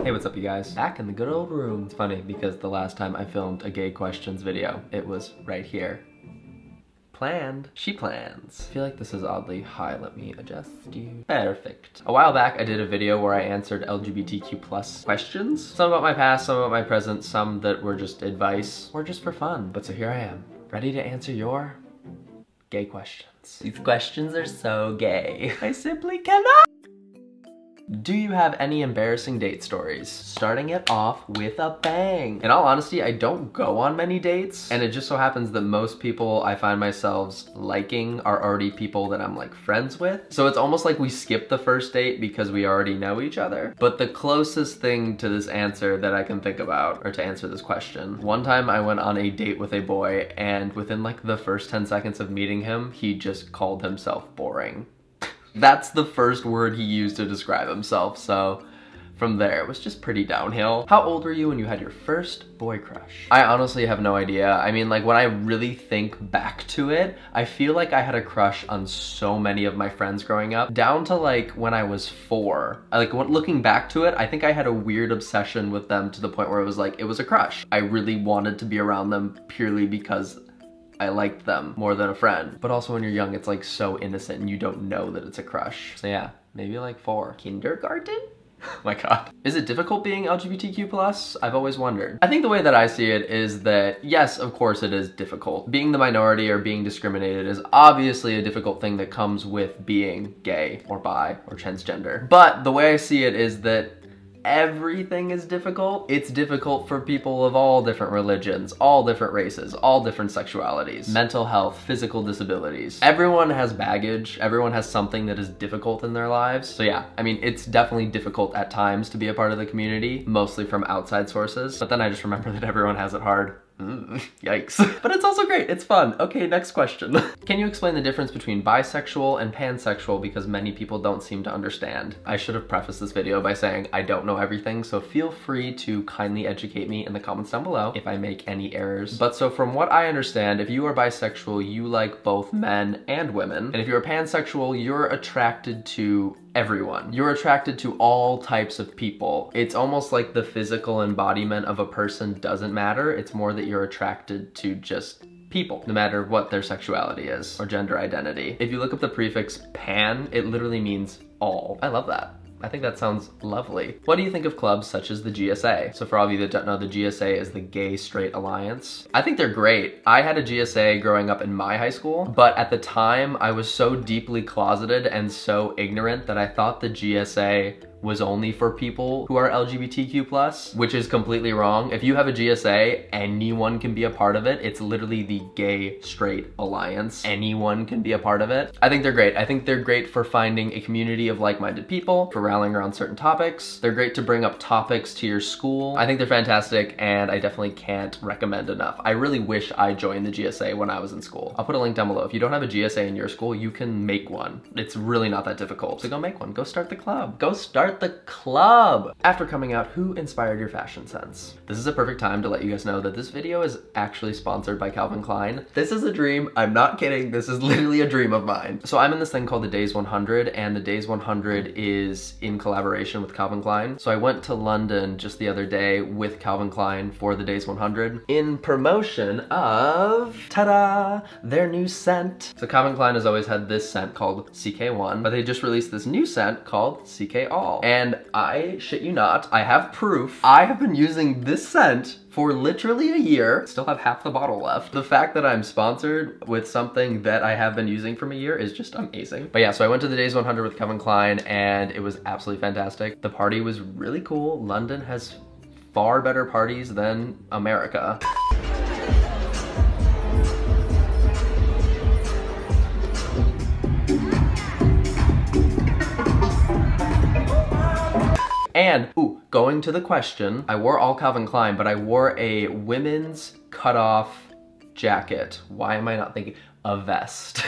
Hey, what's up you guys? Back in the good old room. It's funny because the last time I filmed a gay questions video, it was right here. Planned. She plans. I feel like this is oddly high. Let me adjust you. Perfect. A while back, I did a video where I answered LGBTQ+ questions. Some about my past, some about my present, some that were just advice, or just for fun. But so here I am, ready to answer your gay questions. These questions are so gay. I simply cannot. Do you have any embarrassing date stories? Starting it off with a bang. In all honesty, I don't go on many dates, and it just so happens that most people I find myself liking are already people that I'm like friends with. So it's almost like we skip the first date because we already know each other. But the closest thing to this answer that I can think about, or to answer this question, one time I went on a date with a boy, and within like the first 10 seconds of meeting him, he just called himself boring. That's the first word he used to describe himself, so from there it was just pretty downhill. How old were you when you had your first boy crush? I honestly have no idea. I mean, like, when I really think back to it, I feel like I had a crush on so many of my friends growing up, down to like when I was 4. Like, looking back to it, I think I had a weird obsession with them to the point where it was like, it was a crush. I really wanted to be around them purely because I liked them more than a friend. But also when you're young, it's like so innocent and you don't know that it's a crush. So yeah, maybe like 4. Kindergarten? Oh my god. Is it difficult being LGBTQ+? I've always wondered. I think the way that I see it is that, yes, of course it is difficult. Being the minority or being discriminated is obviously a difficult thing that comes with being gay or bi or transgender. But the way I see it is that everything is difficult. It's difficult for people of all different religions, all different races, all different sexualities, mental health, physical disabilities. Everyone has baggage. Everyone has something that is difficult in their lives. So yeah, I mean, it's definitely difficult at times to be a part of the community, mostly from outside sources. But then I just remember that everyone has it hard. Yikes. But it's also great, it's fun. Okay, next question. Can you explain the difference between bisexual and pansexual, because many people don't seem to understand? I should have prefaced this video by saying I don't know everything, so feel free to kindly educate me in the comments down below if I make any errors. But so from what I understand, if you are bisexual, you like both men and women. And if you're pansexual, you're attracted to everyone. You're attracted to all types of people. It's almost like the physical embodiment of a person doesn't matter. It's more that you're attracted to just people, no matter what their sexuality is or gender identity. If you look up the prefix pan, it literally means all. I love that. I think that sounds lovely. What do you think of clubs such as the GSA? So for all of you that don't know, the GSA is the Gay-straight Alliance. I think they're great. I had a GSA growing up in my high school, but at the time I was so deeply closeted and so ignorant that I thought the GSA was only for people who are LGBTQ+, which is completely wrong. If you have a GSA, anyone can be a part of it. It's literally the Gay-straight Alliance. Anyone can be a part of it. I think they're great. I think they're great for finding a community of like-minded people, for rallying around certain topics. They're great to bring up topics to your school. I think they're fantastic, and I definitely can't recommend enough. I really wish I joined the GSA when I was in school. I'll put a link down below. If you don't have a GSA in your school, you can make one. It's really not that difficult. So go make one. Go start the club. Go start the club. After coming out, who inspired your fashion sense? This is a perfect time to let you guys know that this video is actually sponsored by Calvin Klein. This is a dream. I'm not kidding. This is literally a dream of mine. So I'm in this thing called the Days 100, and the Days 100 is in collaboration with Calvin Klein. So I went to London just the other day with Calvin Klein for the Days 100 in promotion of, ta-da, their new scent. So Calvin Klein has always had this scent called CK1, but they just released this new scent called CK All. And I shit you not, I have proof. I have been using this scent for literally a year. Still have half the bottle left. The fact that I'm sponsored with something that I have been using from a year is just amazing. But yeah, so I went to the Days 100 with Calvin Klein and it was absolutely fantastic. The party was really cool. London has far better parties than America. And, ooh, going to the question, I wore all Calvin Klein, but I wore a women's cutoff jacket. Why am I not thinking? A vest.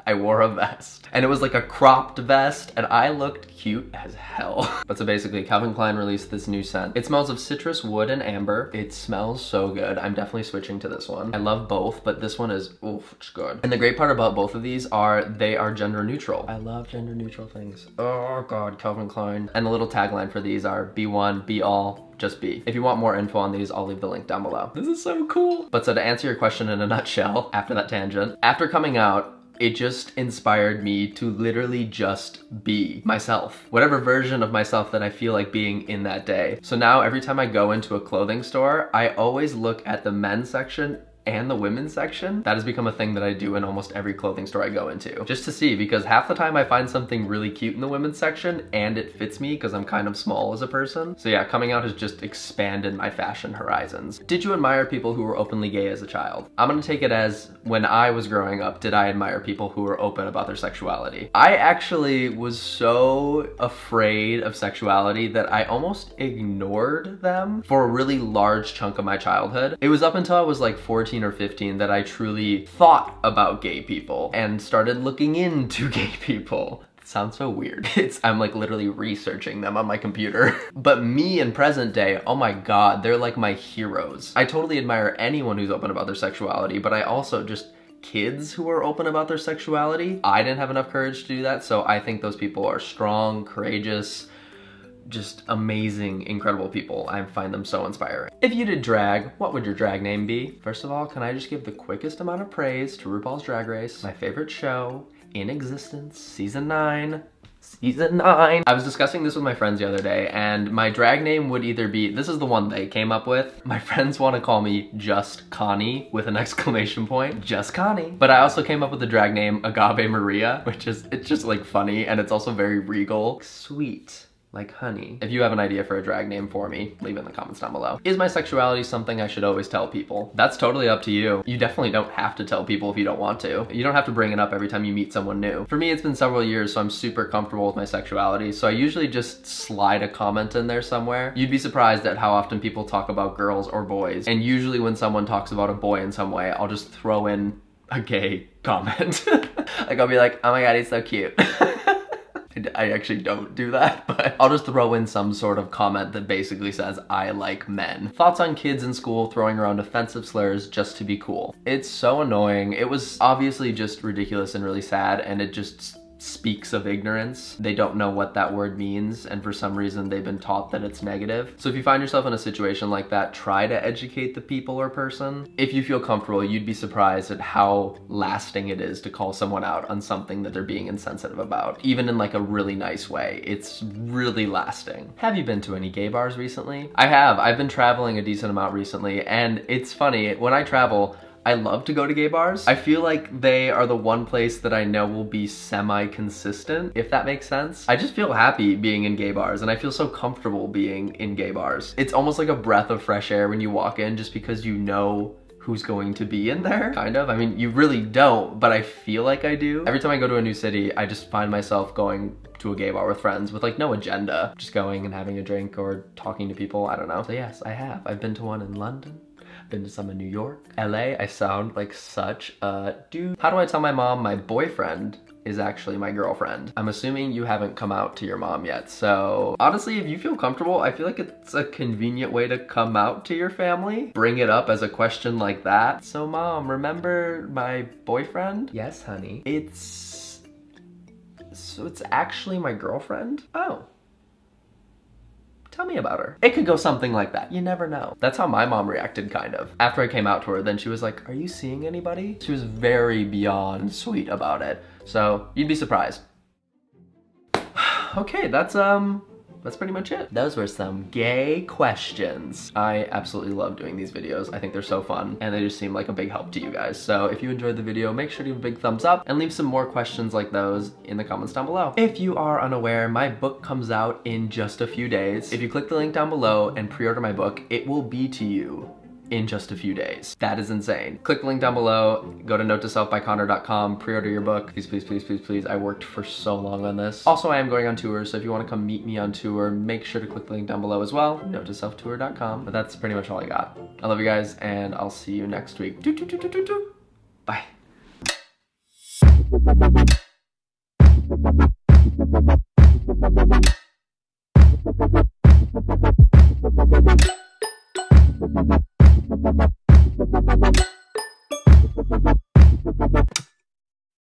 I wore a vest. And it was like a cropped vest, and I looked cute as hell. But so basically, Calvin Klein released this new scent. It smells of citrus, wood, and amber. It smells so good. I'm definitely switching to this one. I love both, but this one is, oof, it's good. And the great part about both of these are they are gender neutral. I love gender neutral things. Oh God, Calvin Klein. And the little tagline for these are be one, be all, just be. If you want more info on these, I'll leave the link down below. This is so cool. But so to answer your question in a nutshell, after that tangent, after coming out, it just inspired me to literally just be myself. Whatever version of myself that I feel like being in that day. So now every time I go into a clothing store, I always look at the men's section and the women's section. That has become a thing that I do in almost every clothing store I go into. Just to see, because half the time I find something really cute in the women's section and it fits me because I'm kind of small as a person. So yeah, coming out has just expanded my fashion horizons. Did you admire people who were openly gay as a child? I'm gonna take it as when I was growing up, did I admire people who were open about their sexuality? I actually was so afraid of sexuality that I almost ignored them for a really large chunk of my childhood. It was up until I was like 14 or 15 that I truly thought about gay people and started looking into gay people. It sounds so weird. I'm like literally researching them on my computer. But me in present day, oh my God, they're like my heroes. I totally admire anyone who's open about their sexuality, but I also just kids who are open about their sexuality. I didn't have enough courage to do that, so I think those people are strong, courageous, just amazing, incredible people. I find them so inspiring. If you did drag, what would your drag name be? First of all, can I just give the quickest amount of praise to RuPaul's Drag Race, my favorite show in existence, season 9. Season 9. I was discussing this with my friends the other day, and my drag name would either be, this is the one they came up with. My friends want to call me Just Connie with an exclamation point. Just Connie. But I also came up with the drag name Agave Maria, which is, it's just like funny, and it's also very regal. Sweet. Like honey. If you have an idea for a drag name for me, leave it in the comments down below. Is my sexuality something I should always tell people? That's totally up to you. You definitely don't have to tell people if you don't want to. You don't have to bring it up every time you meet someone new. For me, it's been several years, so I'm super comfortable with my sexuality, so I usually just slide a comment in there somewhere. You'd be surprised at how often people talk about girls or boys, and usually when someone talks about a boy in some way, I'll just throw in a gay comment. Like I'll be like, oh my God, he's so cute. I actually don't do that, but I'll just throw in some sort of comment that basically says, I like men. Thoughts on kids in school throwing around offensive slurs just to be cool? It's so annoying. It was obviously just ridiculous and really sad, and it just speaks of ignorance. They don't know what that word means, and for some reason they've been taught that it's negative. So if you find yourself in a situation like that, try to educate the people or person. If you feel comfortable, you'd be surprised at how lasting it is to call someone out on something that they're being insensitive about. Even in like a really nice way. It's really lasting. Have you been to any gay bars recently? I have. I've been traveling a decent amount recently, and it's funny, when I travel, I love to go to gay bars. I feel like they are the one place that I know will be semi-consistent, if that makes sense. I just feel happy being in gay bars, and I feel so comfortable being in gay bars. It's almost like a breath of fresh air when you walk in, just because you know who's going to be in there, kind of. I mean, you really don't, but I feel like I do. Every time I go to a new city, I just find myself going to a gay bar with friends with like no agenda. Just going and having a drink or talking to people, I don't know. So yes, I have. I've been to one in London. Been to some in New York. LA, I sound like such a dude. How do I tell my mom my boyfriend is actually my girlfriend? I'm assuming you haven't come out to your mom yet, so honestly, if you feel comfortable, I feel like it's a convenient way to come out to your family. Bring it up as a question like that. So mom, remember my boyfriend? Yes, honey. So it's actually my girlfriend? Oh. Tell me about her. It could go something like that. You never know. That's how my mom reacted, kind of. After I came out to her, then she was like, are you seeing anybody? She was very beyond sweet about it. So you'd be surprised. Okay, that's pretty much it. Those were some gay questions. I absolutely love doing these videos. I think they're so fun, and they just seem like a big help to you guys. So if you enjoyed the video, make sure to give a big thumbs up and leave some more questions like those in the comments down below. If you are unaware, my book comes out in just a few days. If you click the link down below and pre-order my book, it will be to you in just a few days. That is insane. Click the link down below, go to notetoselfbyconnor.com, pre-order your book. Please, please, please, please, please. I worked for so long on this. Also, I am going on tour, so if you want to come meet me on tour, make sure to click the link down below as well, notetoselftour.com. But that's pretty much all I got. I love you guys, and I'll see you next week. Bye.